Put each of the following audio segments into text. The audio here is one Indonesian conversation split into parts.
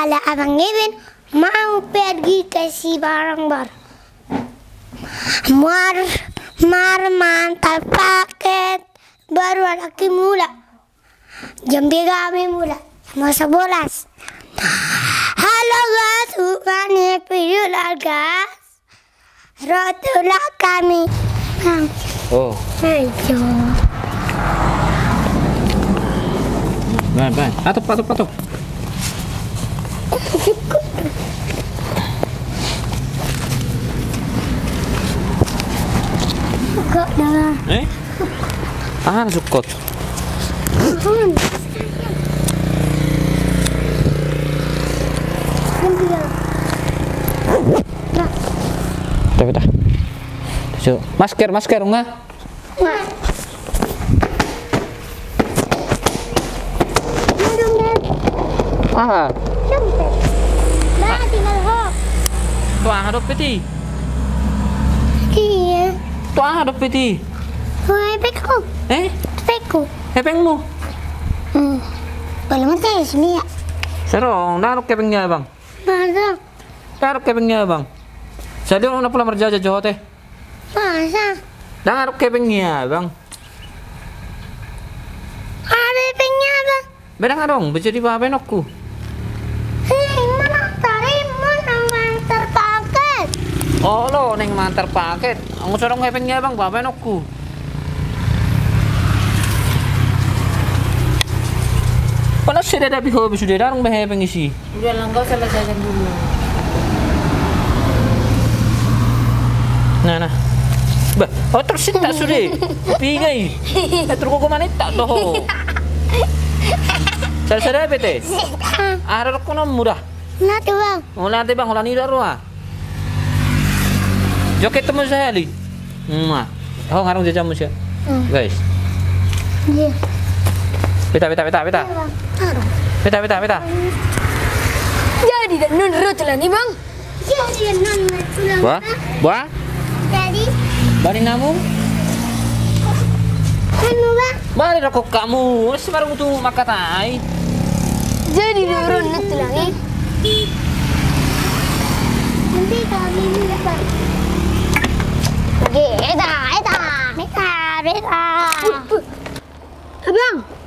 Kalau Abang Ibin mau pergi ke si barang bar, mantap paket baru lagi mula. Jam 3 kami mula sama 11. Halo guys, bukan video guys. Rotulah kami. Oh. Ayo. Baik. Patok. Kok dah. Sukot. Dah. So, masker enggak? Sampai. Nah, tinggal hop. Tuang hadap peti. Iya. Tuang hadap peti. Woi, peko. Peko. Hepengmu. Kalau mati sini ya. Serong, narok kepengnya, Bang. Masa? Narok kepengnya, Bang. Jadi orang pula merjaja Jawa teh. Masa? Narok kepengnya, Bang. Ada pengnya apa? Bedang dong, menjadi babenokku. Mana tadi mana mantar paket? Oh lo, neng mantar paket. Ang sorong kepengnya, Bang, babenokku. Panas sudah ada hobi sudah darung behepeng isi. Udah lah, nggak usah jajan dulu. Nah. Bah, terus tak sudah. Pigai. Terus kok mana tak doh. Saya bete. Arah ko na murah. Nanti bang. Wala ate Bang, wala ni darwa. Joket mo sa hali. Ako ngarong jajam mo siya. Guys. Iya. Pita. Pita. Jadi dan nunrut lah nih bang. Jadi non tulang. Wah. Jadi. Bani namu. Anu bang. Bani rokok kamu. Semarang tu makatai. Jadi nunrut tulangnya. Nanti kami ini bang. Eta.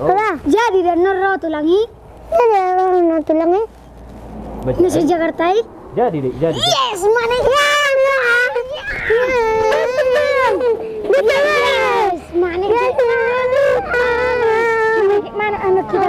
Abang, jadi dan nero tulangi. Nero tulangi. Nasi Jakarta. Jadi. Yes, mana ya? Yes, mana ya? Mana anak kita?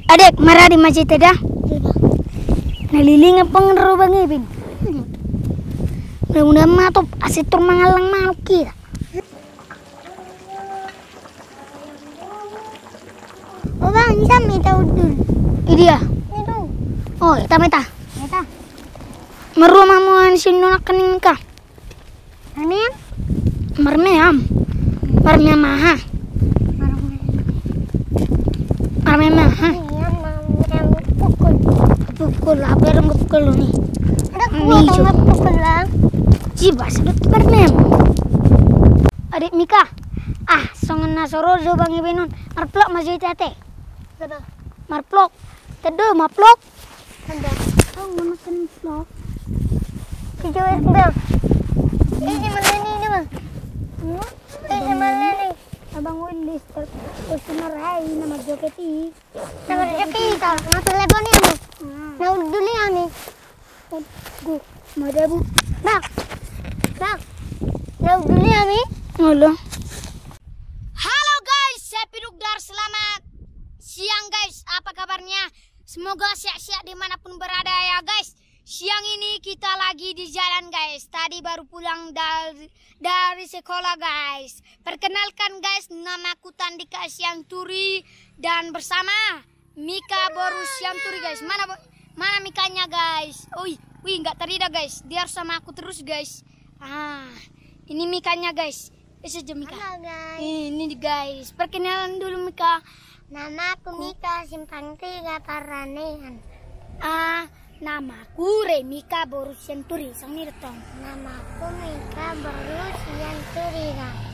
Adek, marah di masjid dah. Naliling apa ngeru bang Ibin? Mudah-mudahan matop asitur mangalang mauki. Oh bang, ini tahu dulu. Iya. Itu. Oh, meta. Meru mamuan sinunak kening ka. Amin. Marmeam maha. Pukul apa yang pukul ni? Ada pukul lah. Jiba sedut bernem. Adik Mika. Songan nasoro do bang Ibinon. Marplok masih cate. Marplok. Teduh maplok. Ada. Oh, makan plok. Kijau bang. Ini mana ni bang? Ini mana ni? Abang Willis tersinar nama joketi. Nama joketi tak? Nama telepon ni bu. Nah dulu ya nih. Gu, mau ada bu. Bang. Nah dulu ya nih. Halo. Halo guys, saya Pirukdar. Selamat siang guys. apa kabarnya? Semoga sehat-sehat dimanapun berada ya guys. Siang ini kita lagi di jalan guys. Tadi baru pulang dari sekolah guys. Perkenalkan guys, namaku Tandika Sianturi dan bersama Mika Borus Sianturi guys. Mana Mikanya guys? Wih nggak terida guys. Dia harus sama aku terus guys. Ini Mikanya guys. Bisa aja Mika. Halo guys. Ini guys. Perkenalan dulu Mika. Nama aku Mika Simpang 3 Paranehan. Namaku Remika Borus Sianturi. Sang Nirtong. Nama aku Mika Borus Sianturi guys.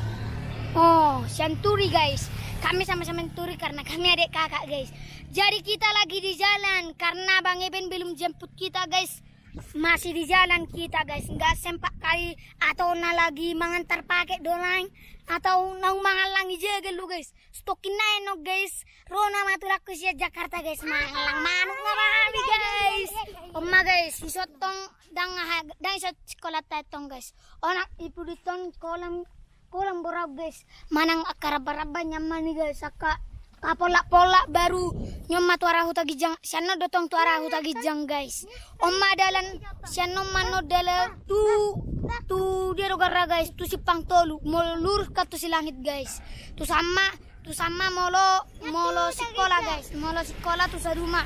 Oh, Sianturi guys. Kami sama-sama Sianturi karena kami adik kakak guys. Jadi kita lagi di jalan karena Bang Eben belum jemput kita guys. Masih di jalan kita guys. Nggak sempat kali atau lagi mengantar pakai dolang atau nang mangalangi jaga lu guys. Stokin naik no guys. Rona matulaku sia Jakarta guys. Mangalang manuk ngabahami guys. Oma guys, isotong dang isot sekolah tatong guys. Onak ibu ditong kolam borau guys. Manang akar baraba nyaman nih guys. Saka kapolak-polak baru nyoma tuara hutagijang. Siano dotong tuara hutagijang guys. Oma dalan siano mano dalan tu dia rogara guys. Tu si pang tolu mau lurus ke tu si langit guys. Tu sama molo sekolah guys. Molo sekolah tu saruma.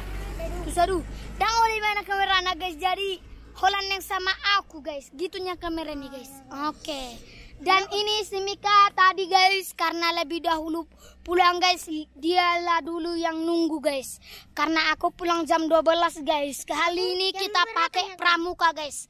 Tu saru. Dan oleh mana kameranya guys. Jadi Holland yang sama aku guys. Gitunya kamera nih guys. Oke. Dan ini si Mika tadi guys, karena lebih dahulu pulang guys, dialah dulu yang nunggu guys. Karena aku pulang jam 12 guys. Kali ini kita pakai pramuka guys.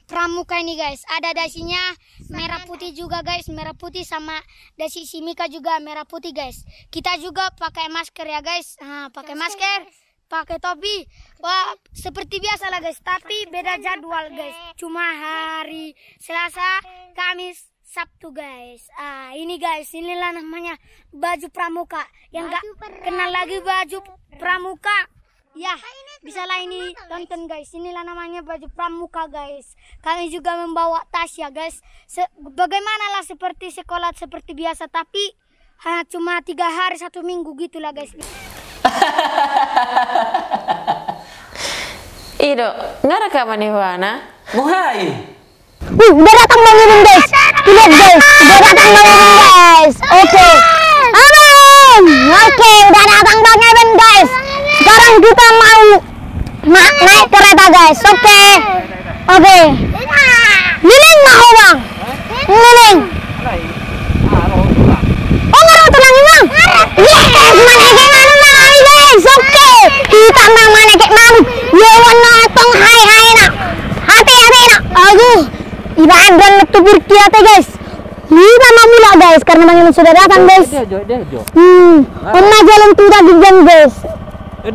Pramuka ini guys, ada dasinya merah putih juga guys, merah putih sama dasi si Mika juga merah putih guys. Kita juga pakai masker ya guys. Pakai masker. Pakai topi. Wah, seperti biasa lah guys, tapi beda jadwal guys. Cuma hari Selasa, Kamis, Sabtu guys. Ini guys, inilah namanya baju pramuka. Yang nggak kenal lagi baju pramuka, ya bisa lah ini tonton guys. Inilah namanya baju pramuka guys. Kami juga membawa tas ya guys. Bagaimana lah seperti sekolah seperti biasa, tapi cuma 3 hari 1 minggu gitulah guys. Ido, nggak rekaman nih Wana? Muhai. Udah datang Bang Eben guys. Lihat guys, udah datang Bang Eben guys. Oke. Aman. Oke, udah datang Bang Eben guys. Sekarang kita mau naik kereta guys. Oke. Liling mau Bang. Liling. Oh nggak tulang Bang. Yes, mana kayak mana guys. Oke. Kita mana kayak mana. Yewana tong hai nak. Hati nak. Aduh. Ibadan letubur kita guys. Kita mau mulai guys karena Bang Eben sudah datang guys. Dia. Oma jalan tu dah dijang guys.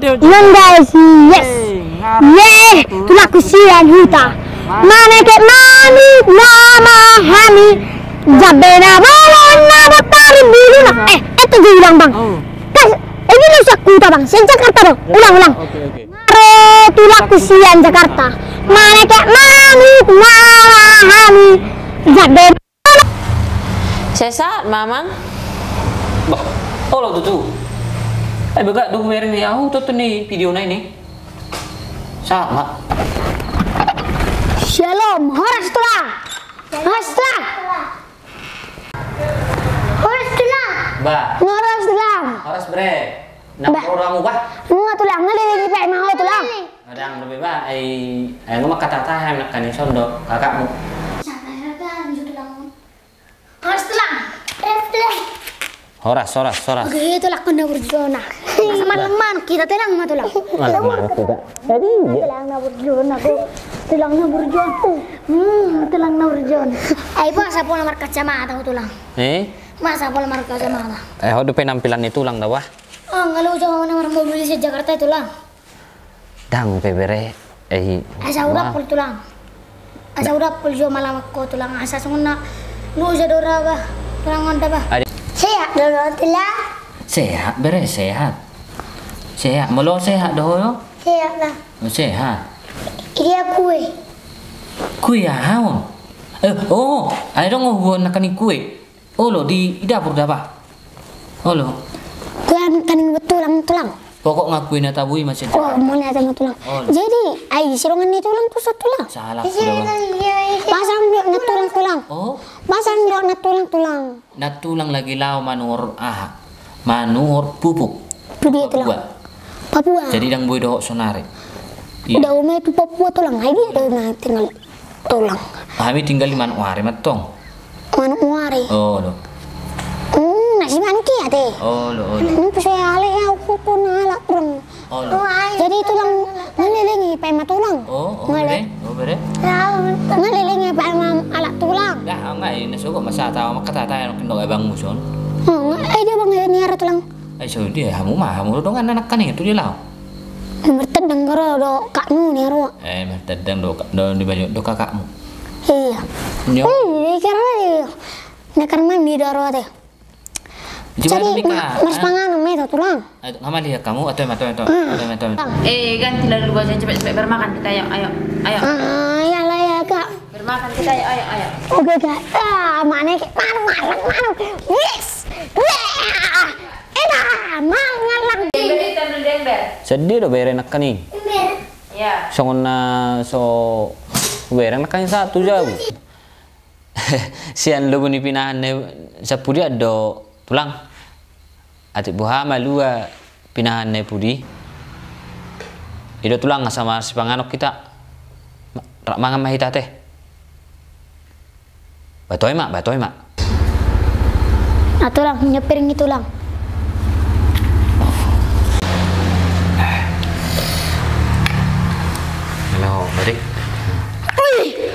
Yan guys. Yes. Itulah kusian kita. Mana ke mami nama hani. Jabena balona batari biru nak. Itu dia bilang Bang. Guys, ini lu sakuta Bang. Sen Jakarta dong. Ulang. Oke. Itulah kusian Jakarta. Mana ke mami nama hani. Jabena. Sesat, Mamang. Bah, tolong tuh. Baga dokumen ni aku tuh nih video ini. Sama. Shalom, horas tulang. Bah, Horas tulang. harus bre. Nak program bah. Nggak tulang, nggak dari pek mau tulang. Kadang lebih bah, ngomong kata nak kan sondo kakakmu. Horas tulang. Horas. Oke, tulang kena berjona. Malam kita tulang mah tulang. Malam tidak. Tulang na berjona. Masa po lamar kacamata ko tulang. Masa po lamar kacamata. Hodo penampilan itu lang daw. Ngalu jawa namar mobil sa Jakarta tulang. Dang pebere. Asa urap pul tulang. Asa urap pul jo malam ko tulang. Asa sungna lu jadora ba. Tulang onda ba. Sehat dulu tulang. Sehat bere, sehat. Melo sehat doh. Sehat lah. Sehat. Ini kue. Kue haon. Ay dong huwag na kani kue. Olo di dapur dah ba? Olo. Tuan kaning betulang-tulang. Pokok ngakuin tabui macam Oh, mau lihat sama tulang. Oh. Jadi, ai silongan ni tulang tu tulang. salah sudah bang. Pasang dia na tulang-tulang. Oh, Pasang dia na tulang-tulang. natulang lagi lau manur manur pupuk. Tu dia tulang. Papua. Jadi dang boy dohok sonare. Iya. Udah umai tu Papua tulang. Ai dia dah tinggal tulang. Kami tinggal di Manuare matong. Manuk muari. Oh lo. Nasi manki ya teh. Oh lo. Ini saya ale ya aku pun ala tulang. Oh lo. Jadi tulang ngelilingi pema tulang. Oh, bere. Oh, bere. Ngelilingi pema ala tulang. Dah, enggak ini suka masa tahu mak kata yang kendo abang muson. Oh, ai dia bang ni ara tulang. Ai so dia hamu mah hamu dong anak kan itu dia lau. Bertedang karo do kakmu ni aro. Tadang do di baju do kakakmu. Iya. Nyo. Karena dia. Nekar mandi daro teh. Jadi mas pangan me tulang. Ngama lihat kamu atau atau. Ganti lalu baju cepet-cepet bermakan kita ayo. Ya lah ya kak. Bermakan kita ayo. Oke kak. Mana mana. Yes. Mangalang. Sedih do bayar enak kan nih. Ya. Songon na so bayar enak kan satu jauh. Sian lo buni pinahan sa pudi do tulang. Atik buha malua pinahan pudi. Ido tulang sama si panganok kita. Rak mangan mahita teh. Batoy mak. Nah tulang nyepiring itu tulang. Halo, balik. Wih,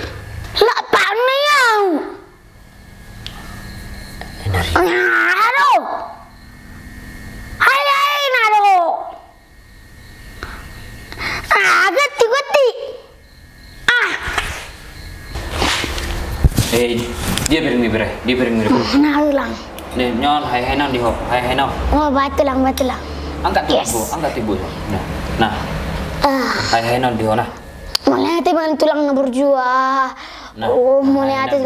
lapar nih yang. Aduh, hai nado. Geti. Dia piring nih bre. Nah ulang. Nih nyon hai non di hop, hai non. Oh batulang. Angkat tibu. Nah. Hai non di hona. Mulai hati bang tulang na berjuang. Nah, Oh mulai hati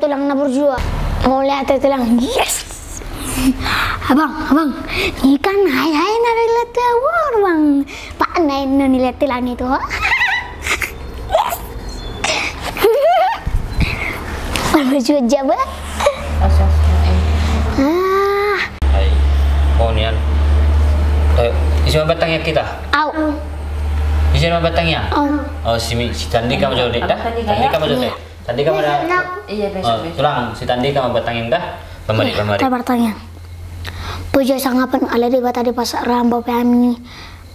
tulang na berjuang. Mulai hati tulang. Yes. Abang, ikan hai na lihat awal bang. Pak naik nilihat tulang itu. Yes. Berjuang jaba. Hai. Oh nian. Isi batangnya kita. Au. Isi batangnya. Au. Oh si Tandi kamu jauh dah. Tandi kamu dah. Iya besok. Tulang si Tandi kamu batangin dah. Pemari. Saya bertanya. Puja sangapan ala di bata di pasar Rambo Pami.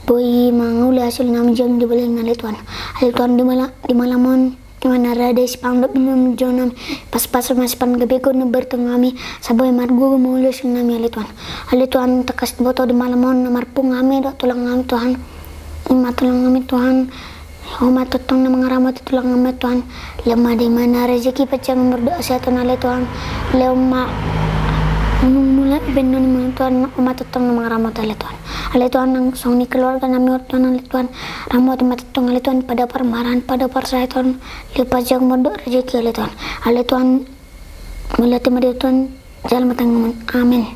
Boy manguli hasil namjang di balik nalituan. Alituan di malamon. Mana ada si pangdok minum jonan pas masih pan gebeko ne bertengami saboy margo mulus nami alituan tekas boto di malamon marpung ngami dok tulang ngami Tuhan tulang ngami Tuhan Oma totong na mangaramat tulang ngami Tuhan lemah di mana rezeki pecang berdoa setan alituan lema mula benon mga Tuhan Oma totong na mangaramat alituan nang song ni keluarga nami Tuhan alituan ramot matutong alituan pada permarahan pada persaiton lipat jang mondok rezeki alituan melihat madi Tuhan jalan matang amin.